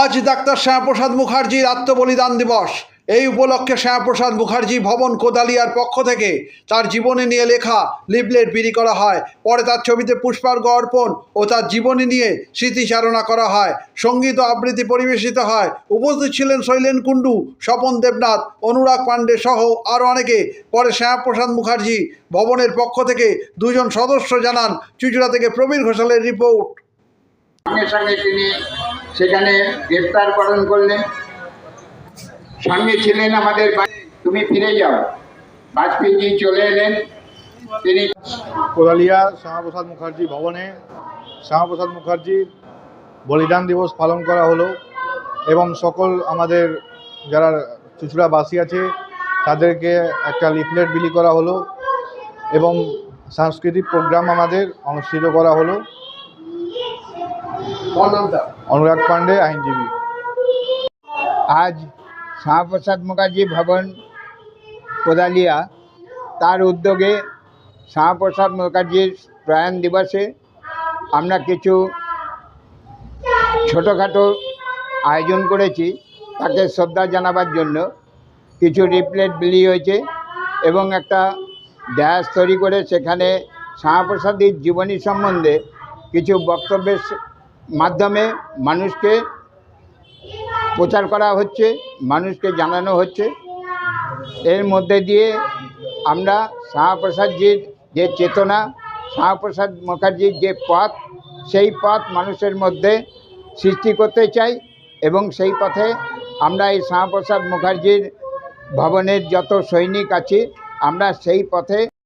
আজ ডাক্তার শ্যামাপ্রসাদ মুখার্জির আত্মবলিদান দিবস। এই উপলক্ষে শ্যামাপ্রসাদ মুখার্জি ভবন কোদালিয়ার পক্ষ থেকে তার জীবনী নিয়ে লেখা লিফলেট বিলি করা হয়। পরে তার ছবিতে পুষ্পার্ঘ অর্পণ ও তার জীবনী নিয়ে স্মৃতিচারণা করা হয়। সঙ্গীত ও আবৃত্তি পরিবেশিত হয়। উপস্থিত ছিলেন শৈলেন কুণ্ডু, স্বপন দেবনাথ, অনুরাগ পাণ্ডে সহ আরও অনেকে। পরে শ্যামাপ্রসাদ মুখার্জি ভবনের পক্ষ থেকে দুজন সদস্য জানান। চুঁচুড়া থেকে প্রবীর ঘোষালের রিপোর্ট। সঙ্গে সঙ্গে তিনি সেখানে গ্রেপ্তারকরণ করলেন। সঙ্গে ছিলেন আমাদের তুমি ফিরে যাও, বাজপেয়ীজি চলে এলেন। তিনি কোদালিয়া শ্যামাপ্রসাদ মুখার্জি ভবনে শ্যামাপ্রসাদ মুখার্জির বলিদান দিবস পালন করা হলো এবং সকল আমাদের যারা চুঁচুড়াবাসী আছে তাদেরকে একটা লিফলেট বিলি করা হলো এবং সাংস্কৃতিক প্রোগ্রাম আমাদের অনুষ্ঠিত করা হলো। অনুরাগ পাণ্ডে, আইনজীবী। আজ শ্যামাপ্রসাদ মুখার্জি ভবন কোদালিয়া তার উদ্যোগে শ্যামাপ্রসাদ মুখার্জির প্রয়াণ দিবসে আমরা কিছু ছোটোখাটো আয়োজন করেছি তাকে শ্রদ্ধা জানাবার জন্য। কিছু লিফলেট বিলি হয়েছে এবং একটা ড্যাশ তৈরি করে সেখানে শ্যামাপ্রসাদের জীবনী সম্বন্ধে কিছু বক্তব্যের মাধ্যমে মানুষকে প্রচার করা হচ্ছে, মানুষকে জানানো হচ্ছে। এর মধ্যে দিয়ে আমরা শ্যামাপ্রসাদজির যে চেতনা, শ্যামাপ্রসাদ মুখার্জির যে পথ, সেই পথ মানুষের মধ্যে সৃষ্টি করতে চাই এবং সেই পথে আমরা এই শ্যামাপ্রসাদ মুখার্জির ভবনের যত সৈনিক আছি আমরা সেই পথে